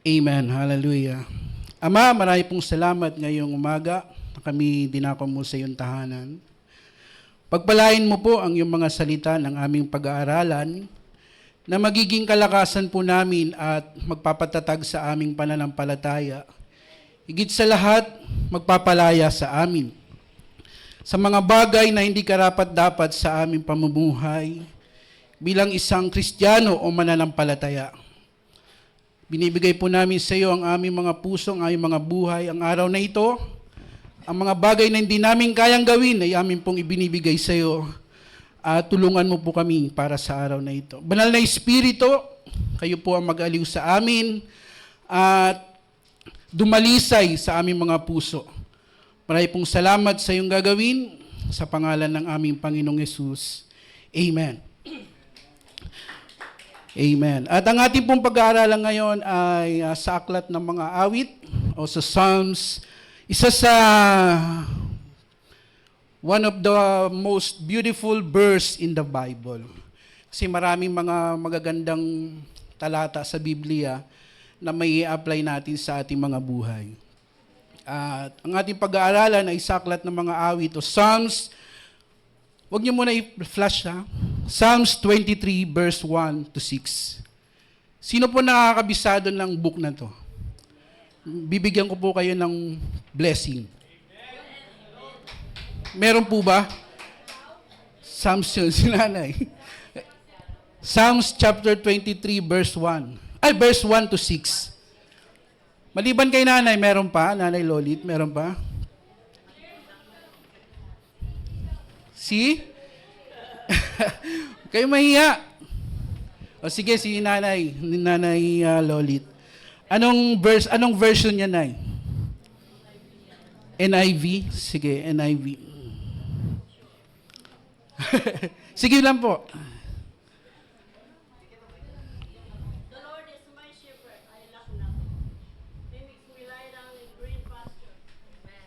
Amen. Hallelujah. Ama, marami pong salamat ngayong umaga na kami dinako mo sa iyong tahanan. Pagpalain mo po ang iyong mga salita ng aming pag-aaralan na magiging kalakasan po namin at magpapatatag sa aming pananampalataya. Higit sa lahat, magpapalaya sa amin. Sa mga bagay na hindi karapat-dapat sa aming pamumuhay bilang isang Kristiyano o mananampalataya. Binibigay po namin sa iyo ang aming mga puso, ang aming mga buhay, ang araw na ito. Ang mga bagay na hindi namin kayang gawin ay amin pong ibinibigay sa iyo. Tulungan mo po kami para sa araw na ito. Banal na Espiritu, kayo po ang mag-aliw sa amin at dumalisay sa aming mga puso. Maraming pong salamat sa iyong gagawin sa pangalan ng aming Panginoong Yesus. Amen. Amen. At ang ating pong pag-aaralan ngayon ay sa aklat ng mga awit o sa Psalms. Isa sa one of the most beautiful verse in the Bible. Kasi maraming mga magagandang talata sa Biblia na may i-apply natin sa ating mga buhay. At ang ating pag-aaralan ay sa aklat ng mga awit o Psalms. Huwag niyo muna i-flash ha. Psalms 23 verse 1 to 6. Sino po nakakabisado ng book na to? Bibigyan ko po kayo ng blessing. Meron po ba? Psalms yun, si nanay. Psalms chapter 23 verse 1. Verse 1 to 6. Maliban kay nanay, meron pa? Nanay Lolit, meron pa? See? Kayo mahiya. O sige, si nanay Lolit. Anong version niya, Nay? NIV? Sige, NIV. Sige lang po. The Lord is my shepherd, I lack nothing. He makes me lie down in green pastures.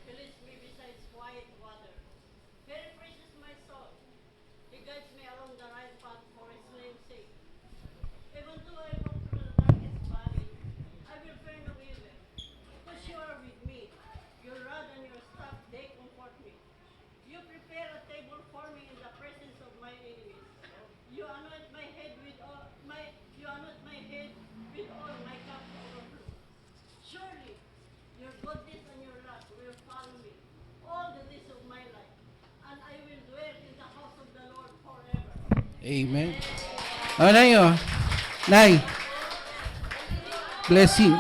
He leads me beside quiet water. He refreshes my soul. He guides me along the right path for His name's sake. Even though I walk through the darkest valley, I will fear no evil, because you are with me. Your rod and your staff, they comfort me. You prepare a table for me in the presence of my enemies. You anoint my head with oil, my cup overflow. Surely, your goodness and your wrath will follow me all the days of my life, and I will dwell in the house of the Lord forever. Amen. O, Nay, o. Nay. Blessing.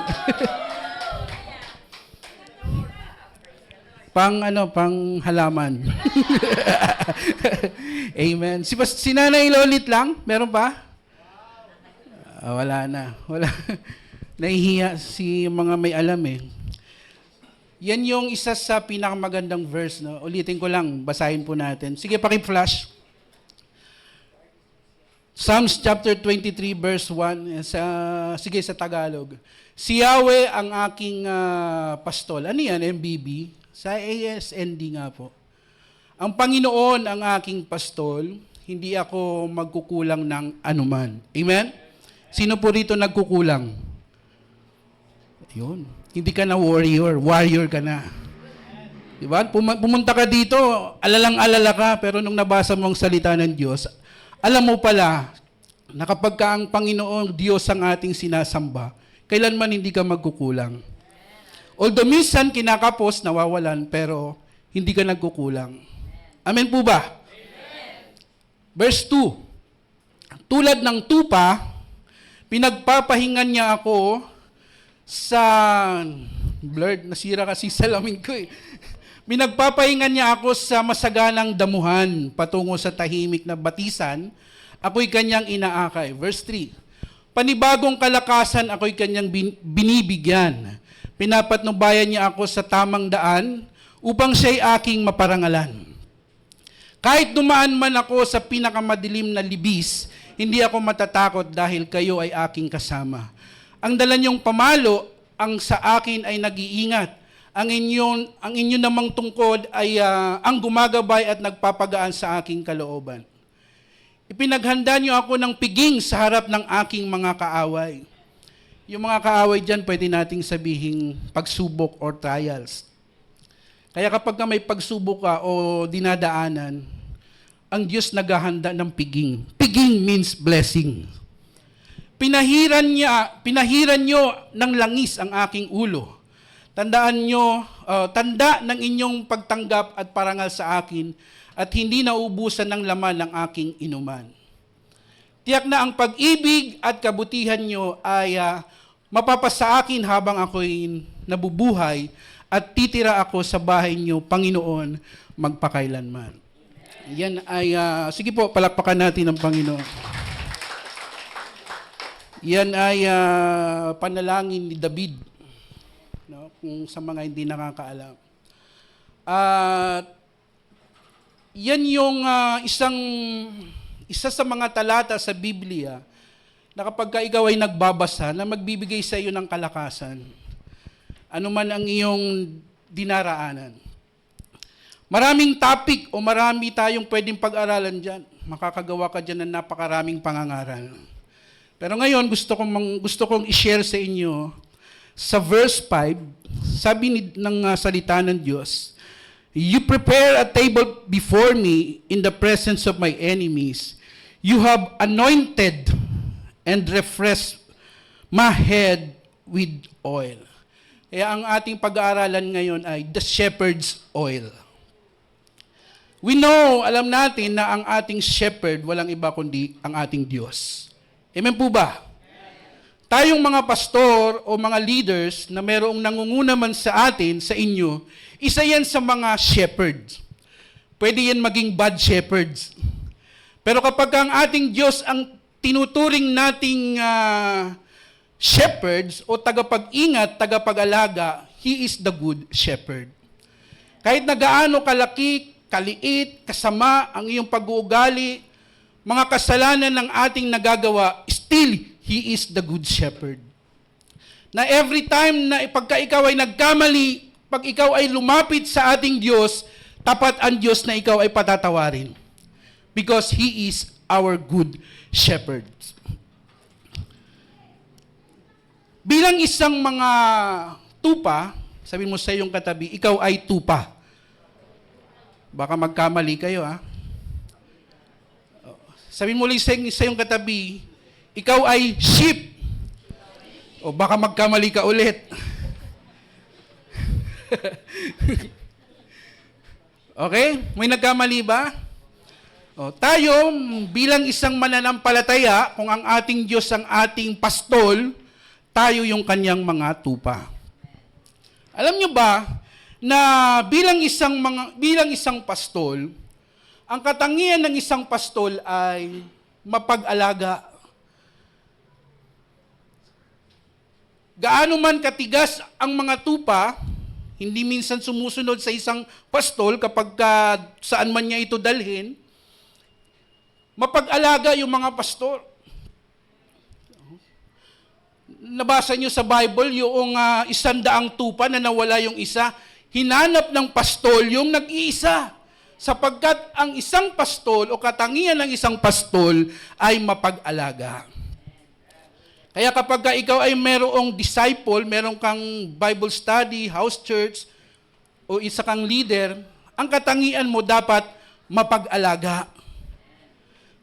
pang halaman. Amen. Si Nanay Lolit lang? Meron pa? Wala na. Wala. Nahihiya si mga may alam eh. Yan yung isa sa pinakamagandang verse. No? Ulitin ko lang, basahin po natin. Sige, paki-flash. Psalms chapter 23 verse 1. Sige, sa Tagalog. Si Yahweh ang aking pastol. Ano yan, MBB? Sa ASND nga po. Ang Panginoon ang aking pastol, hindi ako magkukulang ng anuman. Amen? Sino po rito nagkukulang? Yun. Hindi ka na warrior ka na. Diba? Pumunta ka dito, alalang-alala ka, pero nung nabasa mo ang salita ng Diyos, alam mo pala, na kapag ka ang Panginoon Diyos ang ating sinasamba, kailanman hindi ka magkukulang. Although minsan kinakapos, nawawalan, pero hindi ka nagkukulang. Amen po ba? Amen. Verse 2. Tulad ng tupa, pinagpapahingan niya ako sa blurred, nasira kasi salamin ko eh. Pinagpapahingan niya ako sa masaganang damuhan patungo sa tahimik na batisan, ako'y kanyang inaakay. Verse 3. Panibagong kalakasan ako'y kanyang binibigyan. Pinapatnubayan niya ako sa tamang daan upang siya'y aking maparangalan. Kahit dumaan man ako sa pinakamadilim na libis, hindi ako matatakot dahil kayo ay aking kasama. Ang dala niyong pamalo, ang sa akin ay nag-iingat. Ang inyo namang tungkod ay ang gumagabay at nagpapagaan sa aking kalooban. Ipinaghanda niyo ako ng piging sa harap ng aking mga kaaway. Yung mga kaaway dyan, pwede nating sabihing pagsubok or trials. Kaya kapag ka may pagsubok ka o dinadaanan, ang Diyos naghahanda ng piging. Piging means blessing. Pinahiran nyo ng langis ang aking ulo. Tandaan nyo, tanda ng inyong pagtanggap at parangal sa akin at hindi naubusan ng laman ng aking inuman. Tiyak na ang pag-ibig at kabutihan nyo ay mapapasa akin habang ako'y nabubuhay at titira ako sa bahay nyo, Panginoon, magpakailanman. Yan ay, sige po, palakpakan natin ang Panginoon. Yan ay panalangin ni David, no? Kung sa mga hindi nakakaalam. At yan yung isa sa mga talata sa Biblia na kapag ka ikaw ay nagbabasa, na magbibigay sa iyo ng kalakasan, ano man ang iyong dinaraanan. Maraming topic o marami tayong pwedeng pag-aralan dyan. Makakagawa ka dyan ng napakaraming pangangaral. Pero ngayon, gusto kong i-share sa inyo sa verse 5, sabi ng salita ng Diyos, "You prepare a table before me in the presence of my enemies. You have anointed and refreshed my head with oil." Kaya ang ating pag-aaralan ngayon ay the shepherd's oil. We know, alam natin na ang ating shepherd walang iba kundi ang ating Diyos. Amen po ba? Tayong mga pastor o mga leaders na mayroong nangunguna man sa atin, sa inyo, isa yan sa mga shepherds. Pwede yan maging bad shepherds. Pero kapag ang ating Diyos ang tinuturing nating shepherds o tagapag-ingat, tagapag-alaga, He is the good shepherd. Kahit na gaano kalaki, kaliit, kasama ang iyong pag-uugali, mga kasalanan ng ating nagagawa, still, He is the good shepherd. Na every time na pagka ikaw ay nagkamali, pag ikaw ay lumapit sa ating Diyos, tapat ang Diyos na ikaw ay patatawarin. Because He is our good shepherd. Bilang isang mga tupa, sabi mo sa iyong katabi, ikaw ay tupa. Baka magkamali kayo, ha? Sabi mo ulit sa iyong katabi, ikaw ay sheep. O baka magkamali ka ulit. Okay? May nagkamali ba? O, tayo, bilang isang mananampalataya, kung ang ating Diyos ang ating pastol, tayo yung kanyang mga tupa. Alam niyo ba na bilang isang pastol, ang katangian ng isang pastol ay mapag-alaga. Gaano man katigas ang mga tupa, hindi minsan sumusunod sa isang pastol kapag saan man niya ito dalhin, mapag-alaga yung mga pastor. Nabasa niyo sa Bible yung 100 tupa na nawala yung isa, hinanap ng pastol yung nag-iisa. Sapagkat ang isang pastol o katangian ng isang pastol ay mapag-alaga. Kaya kapag ikaw ay merong disciple, meron kang Bible study, house church, o isa kang leader, ang katangian mo dapat mapag-alaga.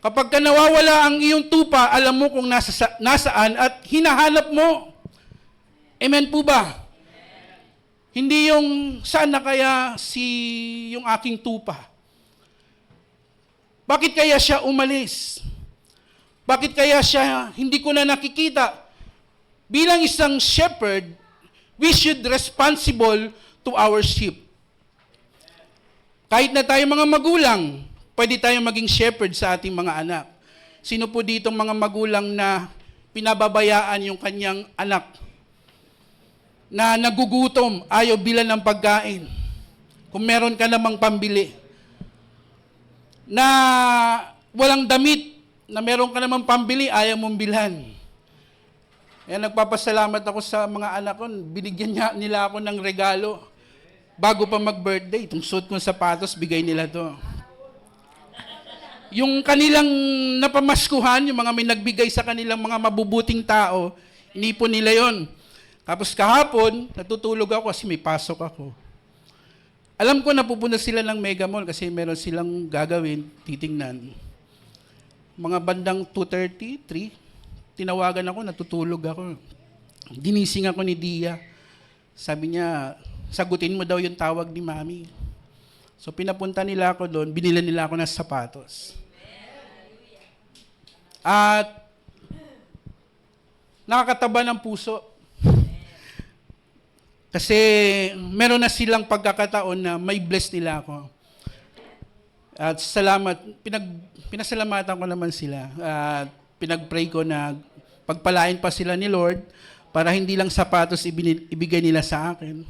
Kapag nawawala ang iyong tupa, alam mo kung nasaan at hinahanap mo. Amen po ba? Hindi yung saan na kaya yung aking tupa? Bakit kaya siya umalis? Bakit kaya siya hindi ko na nakikita? Bilang isang shepherd, we should responsible to our sheep. Kahit na tayo mga magulang, pwede tayong maging shepherd sa ating mga anak. Sino po dito mga magulang na pinababayaan yung kanyang anak? Na nagugutom, ayaw bilan ng pagkain. Kung meron ka namang pambili. Na walang damit, na meron ka namang pambili, ayaw mong bilhan. Kaya nagpapasalamat ako sa mga anak ko, binigyan nila ako ng regalo. Bago pa mag-birthday, itong suit kong sapatos, bigay nila to. Yung kanilang napamaskuhan, yung mga may nagbigay sa kanilang mga mabubuting tao, Inipon nila yon. Tapos kahapon, natutulog ako kasi may pasok ako. Alam ko na pupunta sila ng Mega Mall kasi meron silang gagawin, titingnan. Mga bandang 2:30, 3, tinawagan ako, natutulog ako. Ginising ako ni Dia. Sabi niya, sagutin mo daw yung tawag ni Mami. So pinapunta nila ako doon, binila nila ako ng sapatos. At nakakataba ng puso. Kasi meron na silang pagkakataon na may bless nila ako. At salamat, pinasalamatan ko naman sila. At pinag-pray ko na pagpalain pa sila ni Lord para hindi lang sapatos ibigay nila sa akin,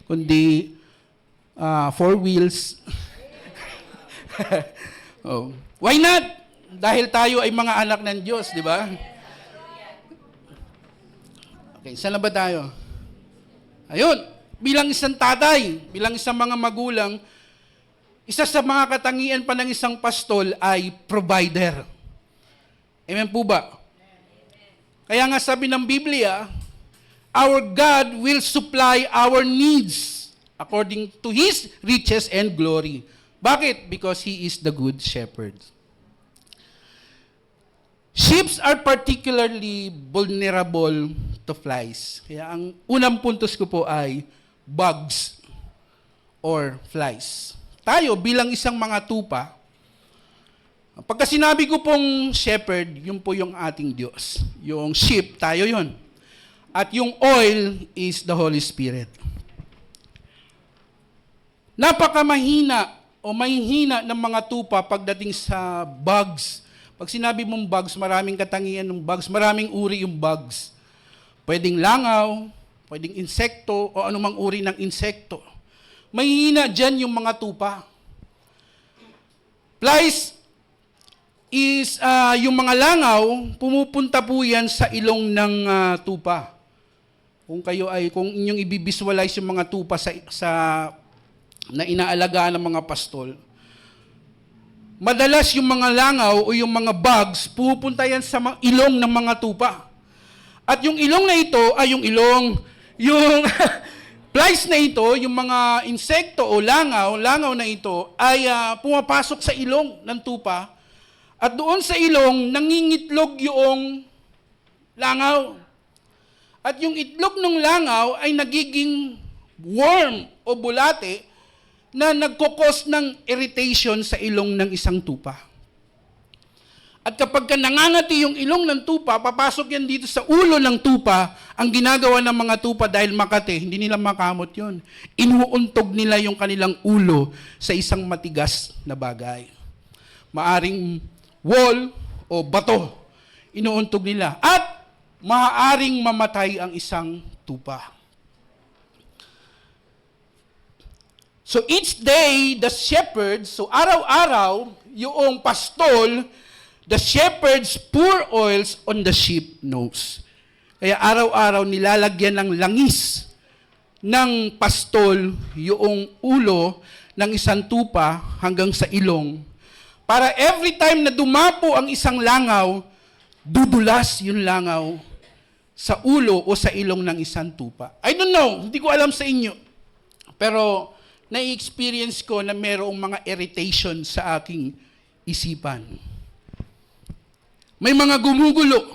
kundi 4 wheels. Oh. Why not? Dahil tayo ay mga anak ng Diyos, di ba? Okay, saan na ba tayo? Ayun, bilang isang tatay, bilang isang mga magulang, isa sa mga katangian pa ng isang pastol ay provider. Amen po ba? Kaya nga sabi ng Biblia, our God will supply our needs according to His riches and glory. Bakit? Because He is the good shepherd. Sheep are particularly vulnerable to flies. Kaya ang unang puntos ko po ay bugs or flies. Tayo bilang isang mga tupa, pagka sinabi ko pong shepherd, yun po yung ating Diyos. Yung sheep, tayo yun. At yung oil is the Holy Spirit. Napakamahina o mahihina ng mga tupa pagdating sa bugs. Pag sinabi mong bugs, maraming katangian ng bugs, maraming uri yung bugs. Pwedeng langaw, pwedeng insekto, o anumang uri ng insekto. Mahihina dyan yung mga tupa. Flies is yung mga langaw, pumupunta po yan sa ilong ng tupa. Kung inyong i-visualize yung mga tupa sa na inaalagaan ng mga pastol, madalas yung mga langaw o yung mga bugs, pumupunta yan sa ilong ng mga tupa. At yung ilong na ito ay yung flies na ito, yung mga insekto o langaw na ito ay pumapasok sa ilong ng tupa. At doon sa ilong, nangingitlog yung langaw. At yung itlog ng langaw ay nagiging worm o bulate na nagkukos ng irritation sa ilong ng isang tupa. At kapag nangangati yung ilong ng tupa, papasok yan dito sa ulo ng tupa. Ang ginagawa ng mga tupa dahil makati, hindi nila makamot yun. Inuuntog nila yung kanilang ulo sa isang matigas na bagay. Maaring wall o bato, inuuntog nila. At maaaring mamatay ang isang tupa. So each day, the shepherds, so araw-araw, yung pastol, the shepherds pour oils on the sheep nose. Kaya araw-araw nilalagyan ng langis ng pastol yung ulo ng isang tupa hanggang sa ilong. Para every time na dumapo ang isang langaw, dudulas yung langaw sa ulo o sa ilong ng isang tupa. I don't know, hindi ko alam sa inyo. Pero na-experience ko na mayroong mga irritation sa aking isipan. May mga gumugulo.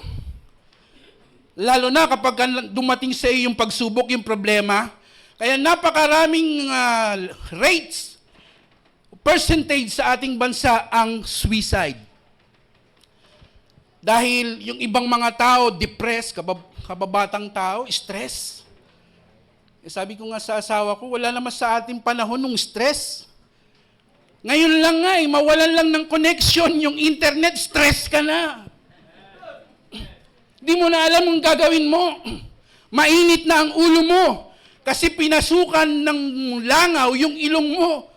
Lalo na kapag dumating sa iyo yung pagsubok, yung problema. Kaya napakaraming rates, percentage sa ating bansa ang suicide. Dahil yung ibang mga tao, depressed, kababatang tao, stress. Sabi ko nga sa asawa ko, wala naman sa ating panahon ng stress. Ngayon lang nga mawalan lang ng connection yung internet, stress ka na. Di mo na alam ang gagawin mo. Mainit na ang ulo mo. Kasi pinasukan ng langaw yung ilong mo.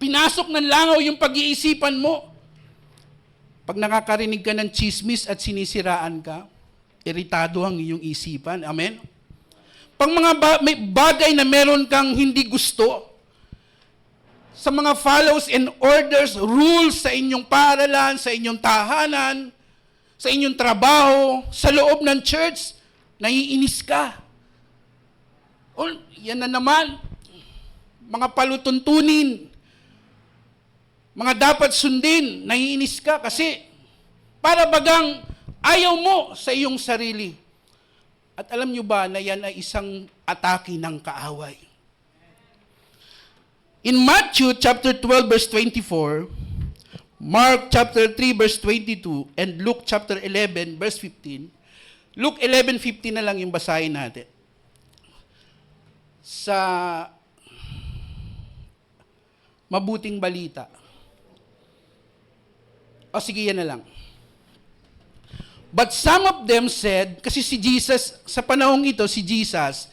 Pinasok ng langaw yung pag-iisipan mo. Pag nakakarinig ka ng chismis at sinisiraan ka, iritado ang iyong isipan. Amen? Pag may bagay na meron kang hindi gusto, sa mga follows and orders, rules sa inyong paaralan, sa inyong tahanan, sa inyong trabaho, sa loob ng church, naiinis ka. O, yan na naman, mga palutuntunin, mga dapat sundin, naiinis ka kasi para bagang ayaw mo sa iyong sarili. At alam nyo ba na yan ay isang atake ng kaaway? In Matthew chapter 12 verse 24, Mark chapter 3 verse 22, and Luke chapter 11 verse 15, Luke 11:15 na lang yung basahin natin. Sa mabuting balita. O sige, yan na lang. But some of them said, kasi si Jesus, sa panahong ito, si Jesus,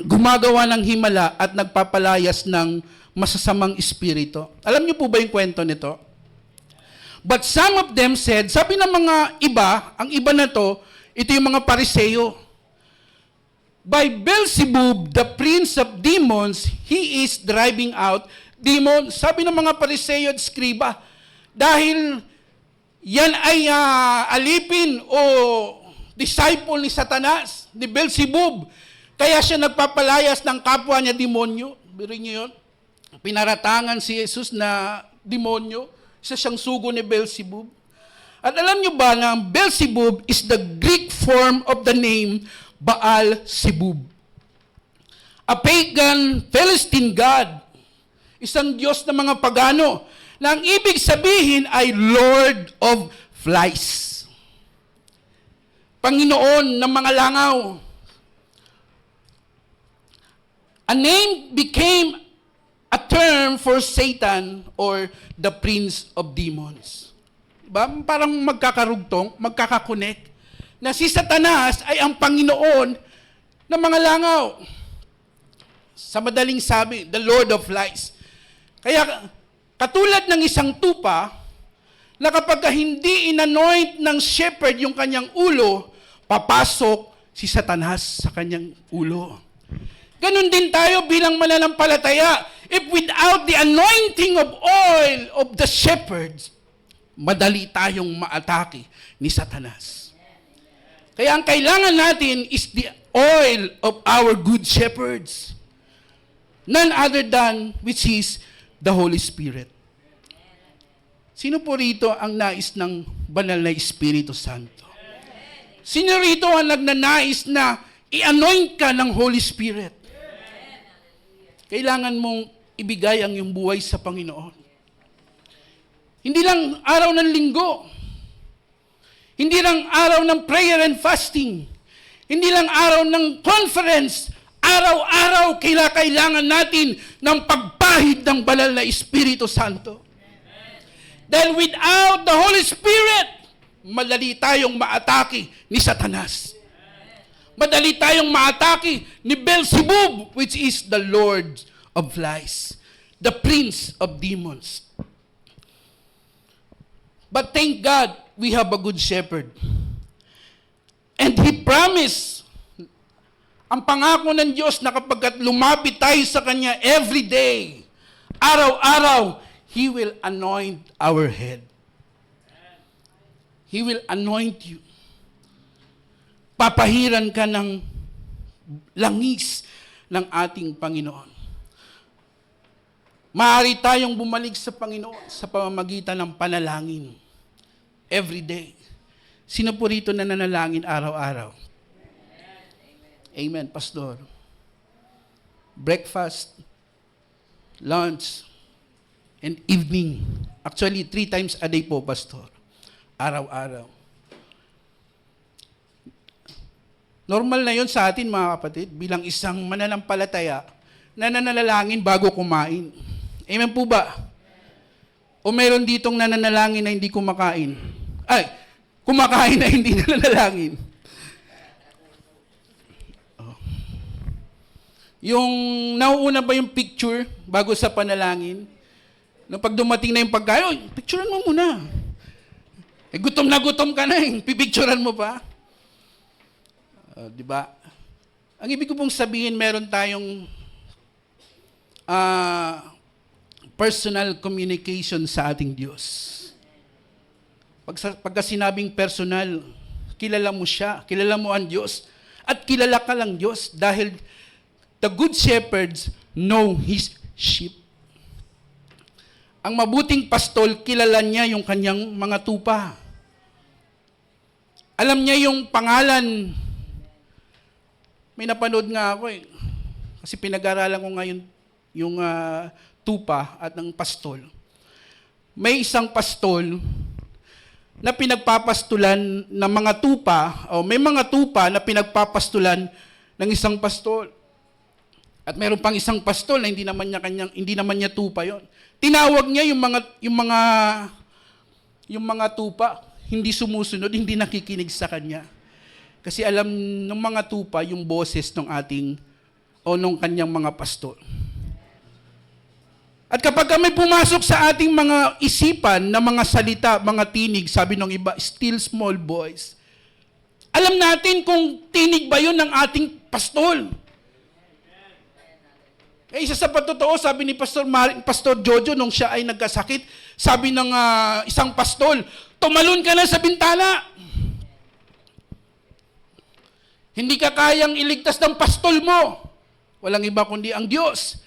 gumagawa ng himala at nagpapalayas ng masasamang espiritu. Alam niyo po ba yung kwento nito? But some of them said, sabi ng mga iba, ang iba na to, ito yung mga Pariseo. By Beelzebub, the prince of demons, he is driving out demons. Sabi ng mga Pariseo at Skriba, dahil yan ay alipin o disciple ni Satanas, ni Beelzebub, kaya siya nagpapalayas ng kapwa niya demonyo. Birin niyo yun? Pinaratangan si Jesus na demonyo, isa siyang sugo ni Beelzebub. At alam niyo ba na Beelzebub is the Greek form of the name Baal-Zebub. A pagan Philistine god, isang Diyos ng mga pagano, na ang ibig sabihin ay Lord of Flies. Panginoon ng mga langaw. A name became a term for Satan or the prince of demons. Diba? Parang magkakarugtong, magkakakonek, na si Satanas ay ang Panginoon ng mga langaw. Sa madaling sabi, the Lord of Lies. Kaya, katulad ng isang tupa, na kapag hindi inanoint ng shepherd yung kanyang ulo, papasok si Satanas sa kanyang ulo. Ganon din tayo bilang mananampalataya. If without the anointing of oil of the shepherds, madali tayong maatake ni Satanas. Kaya ang kailangan natin is the oil of our good shepherds. None other than which is the Holy Spirit. Sino po rito ang nais ng banal na Espiritu Santo? Sino rito ang nagnanais na i-anoint ka ng Holy Spirit? Kailangan mong ibigay ang iyong buhay sa Panginoon. Hindi lang araw ng linggo. Hindi lang araw ng prayer and fasting. Hindi lang araw ng conference. Araw-araw kailangan natin ng pagpahid ng banal na Espiritu Santo. Dahil without the Holy Spirit, madali tayong maatake ni Satanas. Madali tayong maatake ni Beelzebub, which is the Lord of Lies, the prince of demons. But thank God, we have a good shepherd. And He promised, ang pangako ng Diyos na kapag lumapit tayo sa Kanya every day, araw-araw, He will anoint our head. He will anoint you. Papahiran ka ng langis ng ating Panginoon. Maaari tayong bumalik sa Panginoon sa pamamagitan ng panalangin. Every day. Sino po rito na nanalangin araw-araw? Amen, Pastor. Breakfast, lunch, and evening. Actually, 3 times a day po, Pastor. Araw-araw. Normal na yun sa atin, mga kapatid, bilang isang mananampalataya na nananalangin bago kumain. Amen po ba? O meron ditong nananalangin na hindi kumakain? Ay, kumakain na hindi nananalangin. Oh. Yung nauuna ba yung picture bago sa panalangin? Nung pag dumating na yung pagkain, oh, picturean mo muna. Eh, gutom na gutom ka na eh. Pipicturean mo pa. Di ba? Ang ibig ko pong sabihin, meron tayong personal communication sa ating Diyos. Pagka sinabing personal, kilala mo siya, kilala mo ang Diyos, at kilala ka lang Diyos dahil the good shepherds know his sheep. Ang mabuting pastol, kilala niya yung kanyang mga tupa. Alam niya yung pangalan. May napanood nga ako kasi pinag-aralan ko ngayon yung tupa at ng pastol. May isang pastol na pinagpapastulan ng mga tupa, o may mga tupa na pinagpapastulan ng isang pastol. At meron pang isang pastol na hindi naman niya tupa 'yon. Tinawag niya yung mga tupa, hindi sumusunod, hindi nakikinig sa kanya. Kasi alam ng mga tupa yung boses ng nung kanyang mga pastol. At kapag may pumasok sa ating mga isipan na mga salita, mga tinig, sabi ng iba, still small voice. Alam natin kung tinig ba yun ng ating pastol. Isa sa patotoo, sabi ni Pastor Jojo nung siya ay nagkasakit, sabi ng isang pastol, tumalon ka na sa bintana. Hindi ka kayang iligtas ng pastol mo. Walang iba kundi ang Diyos.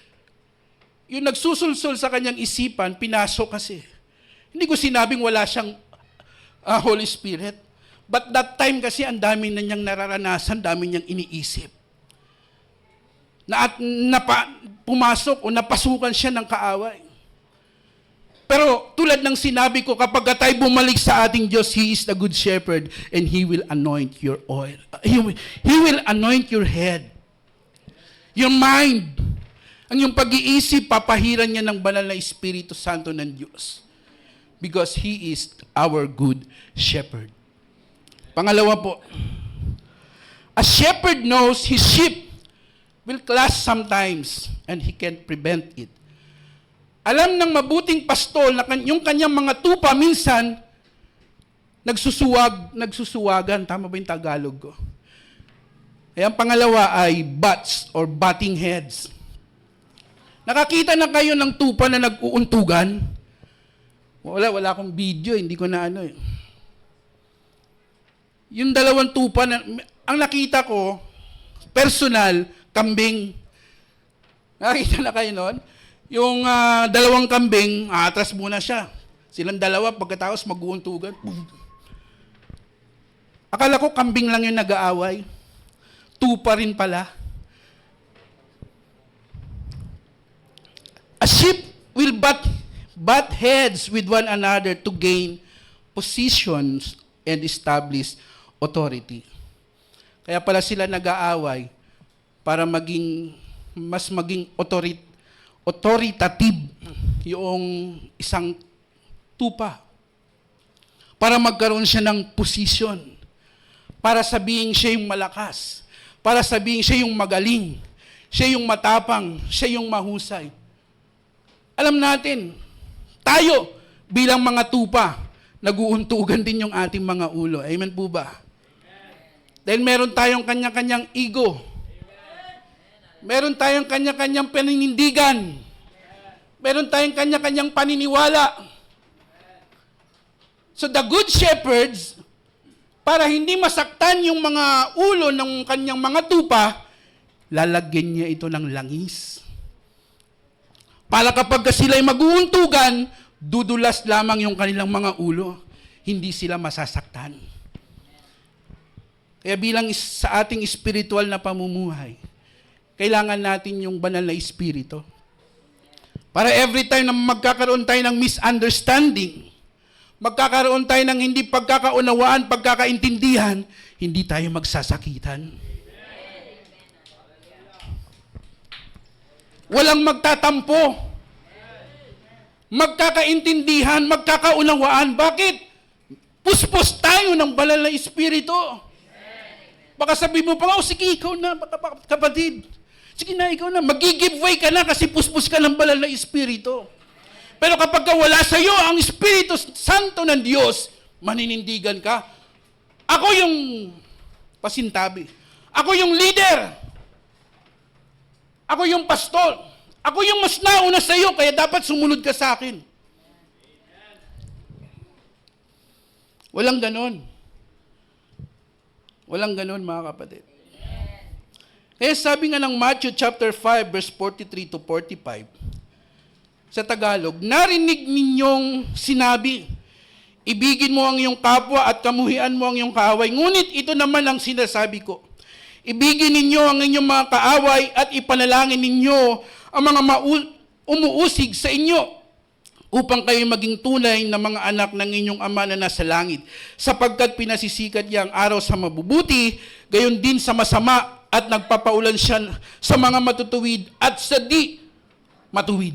Yung nagsusulsul sa kanyang isipan, pinasok kasi. Hindi ko sinabing wala siyang Holy Spirit. But that time kasi ang dami na niyang nararanasan, dami niyang iniisip. Pumasok o napasukan siya ng kaaway. Pero tulad ng sinabi ko, kapag tayo bumalik sa ating Diyos, He is the good shepherd and He will anoint your oil. He will anoint your head. Your mind. Ang yung pag-iisip, papahiran niya ng banal na Espiritu Santo ng Diyos. Because He is our good shepherd. Pangalawa po, a shepherd knows his sheep will clash sometimes and he can't prevent it. Alam ng mabuting pastol na yung kanyang mga tupa minsan nagsusuwagan. Tama ba yung Tagalog ko? Ay, ang pangalawa ay butts or butting heads. Nakakita na kayo ng tupa na nag-uuntugan? Wala akong video, hindi ko na Yung dalawang tupa na, ang nakita ko, personal, kambing. Nakakita na kayo nun? Yung dalawang kambing, atras muna siya. Silang dalawa, pagkatapos mag-uuntugan. Boom. Akala ko kambing lang yung nag-aaway. Tupa rin pala. A sheep will butt heads with one another to gain positions and establish authority. Kaya pala sila nag-aaway para mas maging authoritative yung isang tupa. Para magkaroon siya ng position. Para sabihin siya yung malakas. Para sabihin siya yung magaling. Siya yung matapang. Siya yung mahusay. Alam natin, tayo bilang mga tupa, nag-uuntugan din yung ating mga ulo. Amen po ba? Dahil meron tayong kanya-kanyang ego. Meron tayong kanya-kanyang paninindigan. Meron tayong kanya-kanyang paniniwala. So the good shepherds, para hindi masaktan yung mga ulo ng kanyang mga tupa, lalagyan niya ito ng langis. Para kapag sila'y mag-uuntugan, dudulas lamang yung kanilang mga ulo. Hindi sila masasaktan. Kaya bilang sa ating spiritual na pamumuhay, kailangan natin yung banal na Espiritu. Para every time na magkakaroon tayo ng misunderstanding, magkakaroon tayo ng hindi pagkakaunawaan, pagkakaintindihan, hindi tayo magsasakitan. Walang magtatampo. Magkakaintindihan, magkakaunawaan. Bakit? Puspos tayo ng banal na Espiritu. Baka sabi mo pa, sige, ikaw na, kapatid. Sige na, ikaw na. Mag-give way ka na kasi puspos ka ng banal na Espiritu. Pero kapag wala sa iyo ang Espiritu Santo ng Diyos, maninindigan ka. Ako yung pasintabi. Ako yung leader. Ako yung pastor. Ako yung mas nauna sa iyo, kaya dapat sumunod ka sa akin. Walang ganon. Walang ganon, mga kapatid. Kaya sabi nga ng Matthew chapter 5, verse 43 to 45, sa Tagalog, narinig ninyong sinabi, ibigin mo ang iyong kapwa at kamuhian mo ang iyong kaaway. Ngunit ito naman ang sinasabi ko. Ibigin ninyo ang inyong mga kaaway at ipanalangin ninyo ang mga umuusig sa inyo upang kayo maging tunay na mga anak ng inyong Ama na nasa langit. Sapagkat pinasisikat niya ang araw sa mabubuti, gayon din sa masama at nagpapaulan siya sa mga matutuwid at sa di matuwid.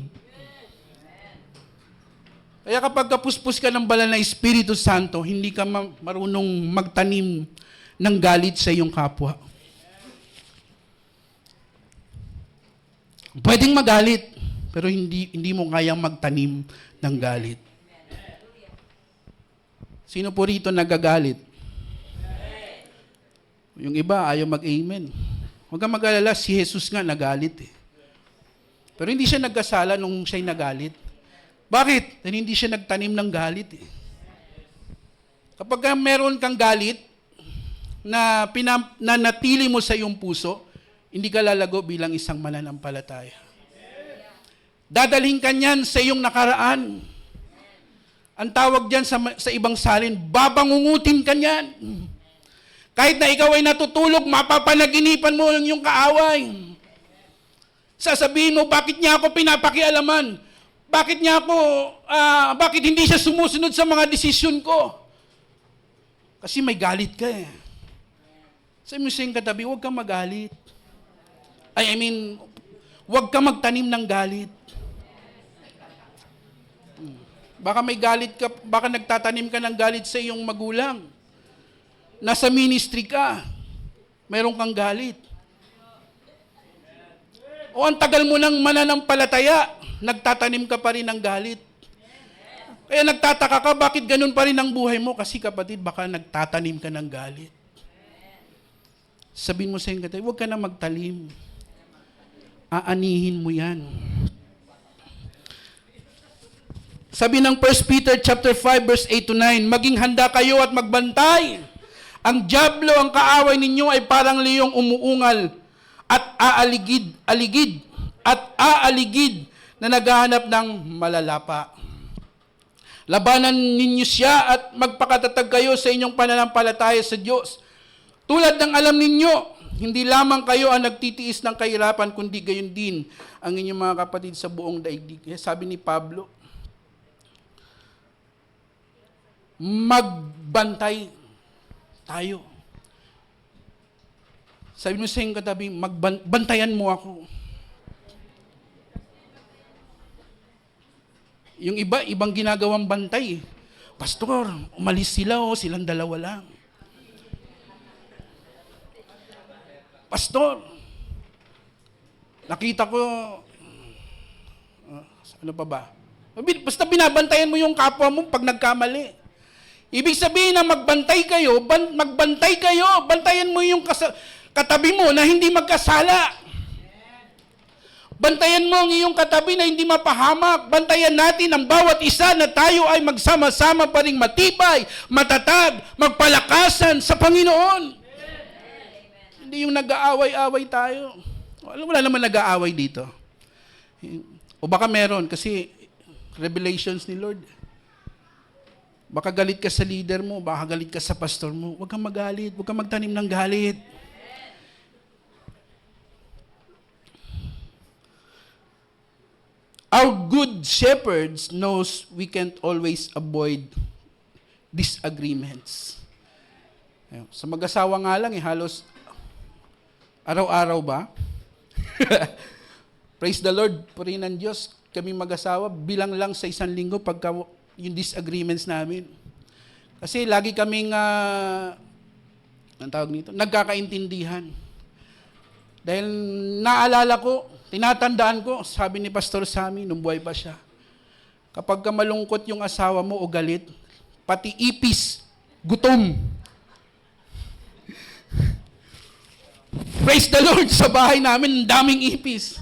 Kaya kapag kapuspos ka ng banal na Espiritu Santo, hindi ka marunong magtanim ng galit sa iyong kapwa. Pwedeng magalit, pero hindi mo kayang magtanim ng galit. Sino po rito nagagalit? Yung iba ayaw mag-amen. Huwag kang mag-alala, si Jesus nga nagalit eh. Pero hindi siya nagkasala nung siya'y nagalit. Bakit? Dahil hindi siya nagtanim ng galit eh. Kapag meron kang galit na natili mo sa iyong puso, hindi ka lalago bilang isang mananampalataya. Dadalhin ka niyan sa iyong nakaraan. Ang tawag diyan sa ibang salin, babangungutin ka niyan. Kahit na ikaw ay natutulog, mapapanaginipan mo ang iyong kaaway. Sasabihin mo, bakit niya ako pinapakialaman? Bakit hindi siya sumusunod sa mga desisyon ko? Kasi may galit ka eh. Sabi mo sa iyong katabi, huwag kang magalit. Huwag kang magtanim ng galit. Baka may galit ka, baka nagtatanim ka ng galit sa iyong magulang. Nasa ministry ka, meron kang galit. O ang tagal mo ng mananampalataya, nagtatanim ka pa rin ng galit. Kaya nagtataka ka, bakit ganun pa rin ang buhay mo? Kasi kapatid, baka nagtatanim ka ng galit. Sabihin mo sa iyong katabi, huwag ka na magtalim. Aanihin mo yan. Sabi ng 1 Peter chapter 5 verse 8 to 9, maging handa kayo at magbantay. Ang dyablo, ang kaaway ninyo ay parang leyong umuungal at aaligid na naghahanap ng malalapa. Labanan ninyo siya at magpakatatag kayo sa inyong pananampalataya sa Diyos. Tulad ng alam ninyo, hindi lamang kayo ang nagtitiis ng kahirapan, kundi gayon din ang inyong mga kapatid sa buong daigdig. Sabi ni Pablo, magbantay tayo. Sabi mo sa iyong katabi, bantayan mo ako. Yung iba, ibang ginagawang bantay. Pastor, umalis sila silang dalawa lang. Pastor, nakita ko, ano pa ba? Basta binabantayan mo yung kapwa mo pag nagkamali. Ibig sabihin na magbantay kayo, bantayan mo yung katabi mo na hindi magkasala. Bantayan mo ang iyong katabi na hindi mapahamak. Bantayan natin ang bawat isa na tayo ay magsama-sama pa ring matibay, matatag, magpalakasan sa Panginoon. Hindi yung nag-aaway-away tayo. Wala naman nag-aaway dito. O baka meron kasi revelations ni Lord. Baka galit ka sa leader mo, baka galit ka sa pastor mo. Huwag kang magalit, huwag kang magtanim ng galit. Our good shepherds knows we can't always avoid disagreements. Sa mag-asawa nga lang, halos araw-araw ba? Praise the Lord, purihin ng Diyos. Kami mag-asawa, bilang lang sa isang linggo pagka yung disagreements namin. Kasi lagi kaming, ang tawag nito, nagkakaintindihan. Dahil naalala ko, tinatandaan ko, sabi ni Pastor Sammy, nung buhay pa siya, kapag ka malungkot yung asawa mo o galit, pati ipis, gutom. Praise the Lord, sa bahay namin, daming ipis.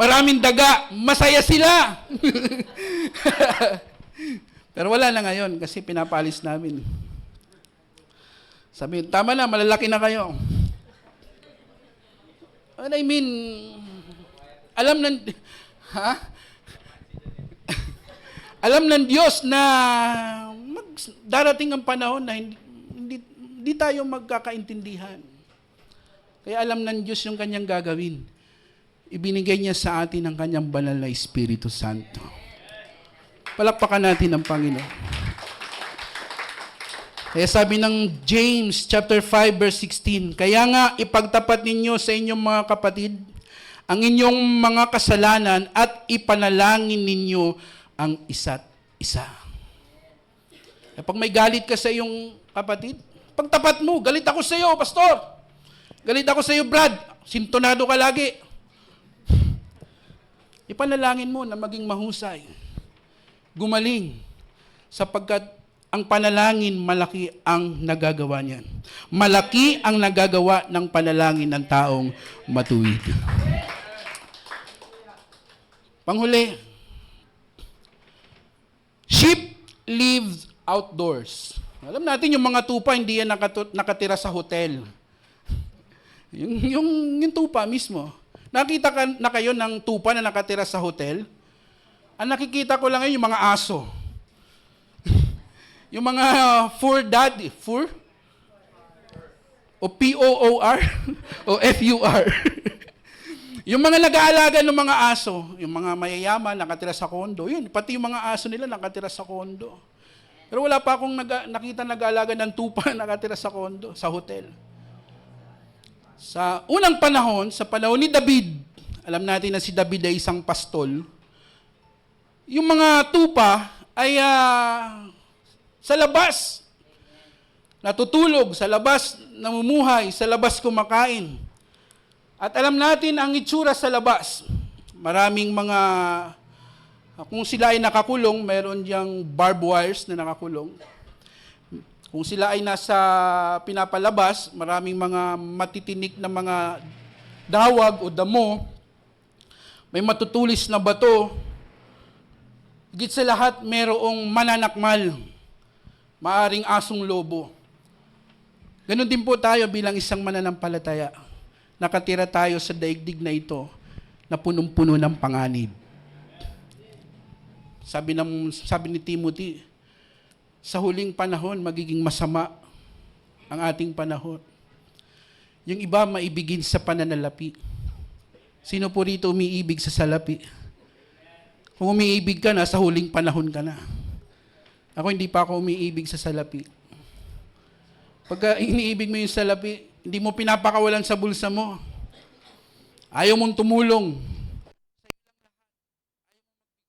Maraming daga, masaya sila. Pero wala na ngayon kasi pinapalis namin. Sabi, tama na, malalaki na kayo. What I mean, alam ng, alam ng Diyos na darating ang panahon na hindi tayo magkakaintindihan. Kaya alam ng Diyos yung kanyang gagawin. Ibinigay niya sa atin ang kanyang banal na Espiritu Santo. Palakpakan natin ang Panginoon. Kaya sabi ng James chapter 5 verse 16, kaya nga ipagtapat ninyo sa inyong mga kapatid ang inyong mga kasalanan at ipanalangin ninyo ang isa't isa. Kapag may galit ka sa iyong kapatid, pagtapat mo, galit ako sa iyo, pastor. Galit ako sa iyo, Brad. Sintonado ka lagi. Ipanalangin mo na maging mahusay. Gumaling. Sapagkat ang panalangin, malaki ang nagagawa niyan. Malaki ang nagagawa ng panalangin ng taong matuwid. Panghuli, sheep live outdoors. Alam natin yung mga tupa, hindi yan nakatira sa hotel. yung tupa mismo. Nakita na kayo ng tupa na nakatira sa hotel? Ang nakikita ko lang ngayon yung mga aso. Yung mga fur daddy, fur? O P-O-O-R? O F-U-R? Yung mga nag-aalaga ng mga aso, yung mga mayayaman, nakatira sa kondo, yun, pati yung mga aso nila nakatira sa kondo. Pero wala pa akong nakita nag-aalaga ng tupa na nakatira sa kondo, sa hotel. Sa unang panahon, sa panahon ni David, alam natin na si David ay isang pastol, yung mga tupa ay sa labas, natutulog, sa labas namumuhay, sa labas kumakain. At alam natin ang itsura sa labas. Maraming mga, kung sila ay nakakulong, meron diyang barbed wires na nakakulong. Kung sila ay nasa pinapalabas, maraming mga matitinik na mga dawag o damo, may matutulis na bato. Higit sa lahat, merong mananakmal. Maaring asong lobo. Ganon din po tayo bilang isang mananampalataya. Nakatira tayo sa daigdig na ito na punong-puno ng panganib. Sabi ni Timothy, sa huling panahon magiging masama ang ating panahon. Yung iba maibigin sa pananalapi. Sino po rito umiibig sa salapi? Kung umiibig ka na, sa huling panahon ka na. Ako hindi pa ako umiibig sa salapi. Pagka iniibig mo yung salapi, hindi mo pinapakawalan sa bulsa mo. Ayaw mong tumulong.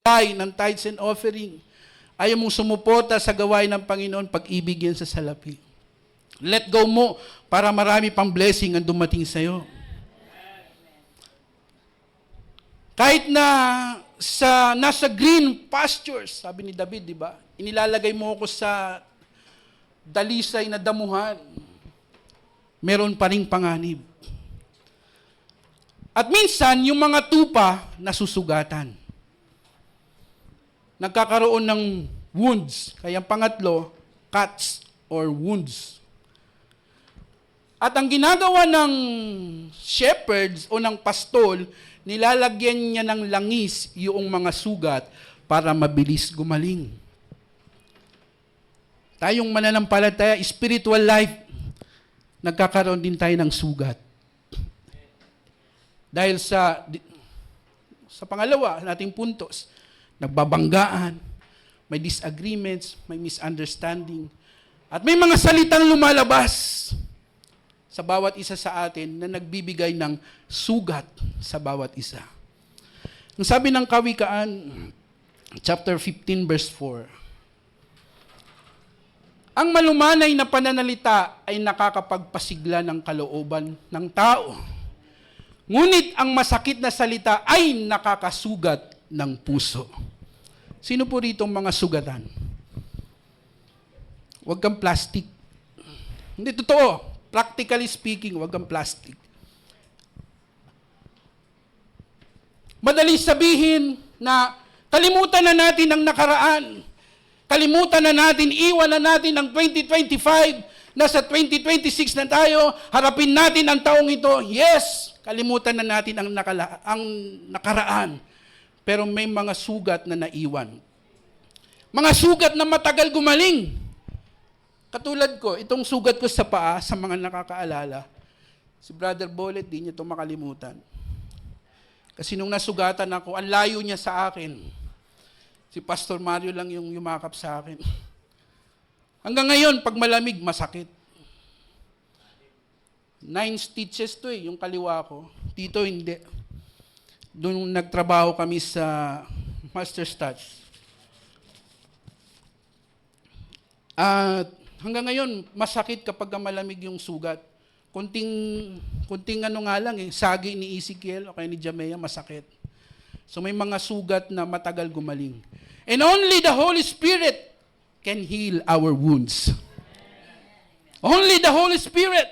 Ayaw ng tithes and offering. Ayaw mong sumuporta sa gawain ng Panginoon, pag-ibig yan sa salapi. Let go mo para marami pang blessing ang dumating sa'yo. Kahit na nasa green pastures, sabi ni David, di ba? Inilalagay mo ako sa dalisay na damuhan. Meron pa ring panganib. At minsan, yung mga tupa nasusugatan. Nagkakaroon ng wounds. Kaya pangatlo, cuts or wounds. At ang ginagawa ng shepherds o ng pastol, nilalagyan niya ng langis yung mga sugat para mabilis gumaling. Tayong mananampalataya, spiritual life, nagkakaroon din tayo ng sugat. Dahil sa pangalawa nating puntos, nagbabanggaan, may disagreements, may misunderstanding, at may mga salitang lumalabas sa bawat isa sa atin na nagbibigay ng sugat sa bawat isa. Ang sabi ng Kawikaan, chapter 15, verse 4, ang malumanay na pananalita ay nakakapagpasigla ng kalooban ng tao. Ngunit ang masakit na salita ay nakakasugat ng puso. Sino po rito mga sugatan? Huwag kang plastic. Hindi, totoo. Practically speaking, huwag kang plastic. Madali sabihin na kalimutan na natin ang nakaraan. Kalimutan na natin, iwan na natin ang 2025. Nasa 2026 na tayo, harapin natin ang taong ito. Yes, kalimutan na natin ang nakaraan. Pero may mga sugat na naiwan. Mga sugat na matagal gumaling. Katulad ko, itong sugat ko sa paa, sa mga nakakaalala, si Brother Bolet, di niya ito makalimutan. Kasi nung nasugatan ako, ang layo niya sa akin. Si Pastor Mario lang yung yumakap sa akin. Hanggang ngayon, pag malamig, masakit. 9 stitches to yung kaliwa ko. Dito hindi. Doon nagtrabaho kami sa Master's Touch. At hanggang ngayon, masakit kapag malamig yung sugat. Kunting ano nga lang, sagi ni Ezekiel o kaya ni Jamea, masakit. So may mga sugat na matagal gumaling. And only the Holy Spirit can heal our wounds. Only the Holy Spirit.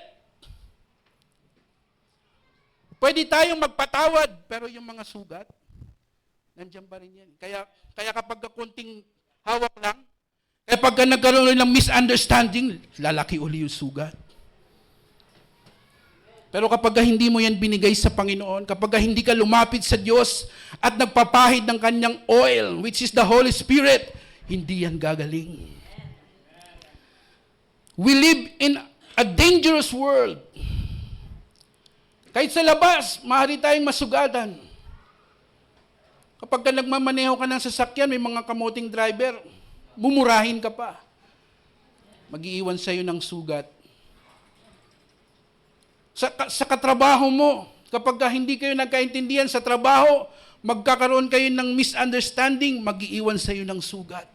Pwede tayong magpatawad, pero yung mga sugat, nandiyan pa rin yan. Kaya kapag kunting hawak lang, pagka nagkaroon ng misunderstanding, lalaki uli yung sugat. Pero kapag hindi mo yan binigay sa Panginoon, kapag hindi ka lumapit sa Diyos at nagpapahid ng kanyang oil, which is the Holy Spirit, hindi yan gagaling. We live in a dangerous world. Kahit sa labas, maaari tayong masugatan. Kapag ka nagmamaneho ka ng sasakyan, may mga kamuting driver, mumurahin ka pa. Mag-iiwan sa'yo ng sugat. Sa katrabaho mo, kapag hindi kayo nagkaintindihan sa trabaho, magkakaroon kayo ng misunderstanding, mag-iiwan sa iyo ng sugat.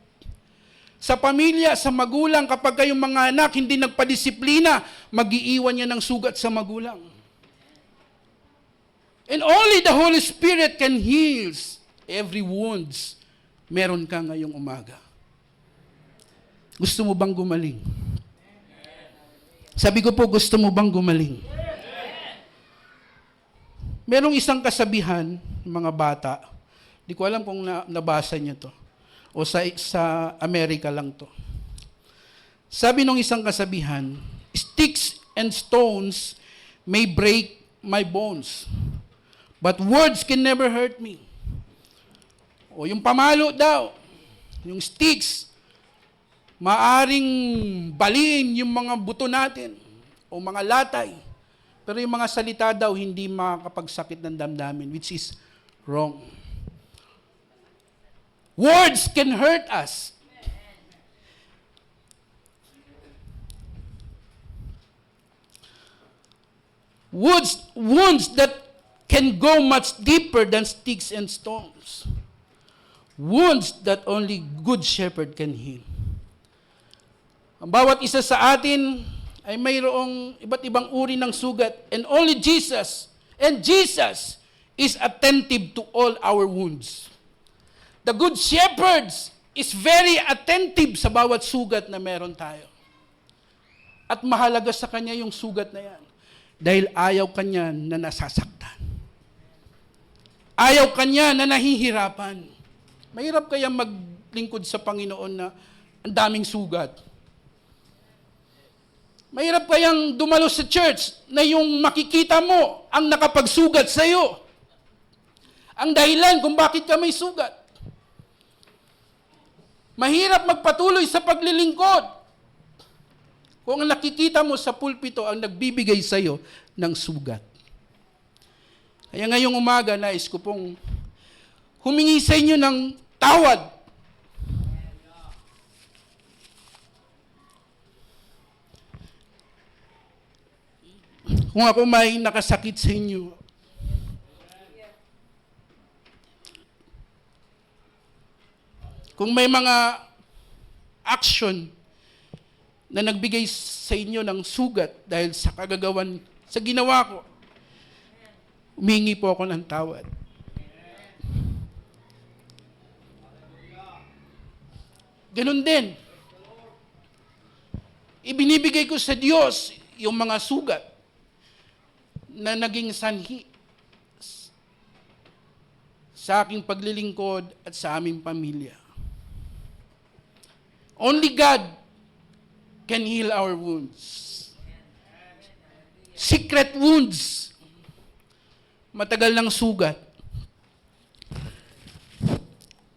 Sa pamilya, sa magulang, kapag kayong mga anak hindi nagpadisiplina, mag-iiwan niya ng sugat sa magulang. And only the Holy Spirit can heal every wounds meron ka ngayong umaga. Gusto mo bang gumaling? Sabi ko po, gusto mo bang gumaling? Merong isang kasabihan, mga bata, di ko alam kung nabasa niyo to, o sa Amerika lang to. Sabi nung isang kasabihan, sticks and stones may break my bones, but words can never hurt me. O yung pamalo daw, yung sticks, maaring baliin yung mga buto natin, o mga latay. Pero yung mga salita daw, hindi makakapagsakit ng damdamin, which is wrong. Words can hurt us. Wounds that can go much deeper than sticks and stones. Wounds that only good shepherd can heal. Ang bawat isa sa atin ay mayroong iba't ibang uri ng sugat, and only Jesus is attentive to all our wounds. The good shepherd is very attentive sa bawat sugat na meron tayo. At mahalaga sa kanya yung sugat na yan. Dahil ayaw kanya na nasasaktan. Ayaw kanya na nahihirapan. Mahirap kaya maglingkod sa Panginoon na ang daming sugat. Mahirap kayang dumalo sa church na yung makikita mo ang nakapagsugat sa iyo. Ang dahilan kung bakit ka may sugat. Mahirap magpatuloy sa paglilingkod kung ang nakikita mo sa pulpito ang nagbibigay sa iyo ng sugat. Kaya ngayong umaga, nais ko pong humingi sa inyo ng tawad. Kung ako may nakasakit sa inyo, kung may mga action na nagbigay sa inyo ng sugat dahil sa kagagawan, sa ginawa ko, humingi po ako ng tawad. Ganun din. Ibinibigay ko sa Diyos yung mga sugat na naging sanhi sa aking paglilingkod at sa aming pamilya. Only God can heal our wounds. Secret wounds. Matagal ng sugat.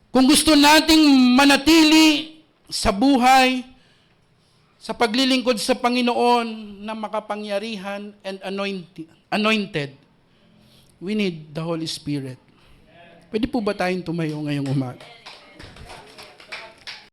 Kung gusto nating manatili sa buhay, sa paglilingkod sa Panginoon na makapangyarihan and anointed, we need the Holy Spirit. Pwede po ba tayong tumayo ngayong umaga?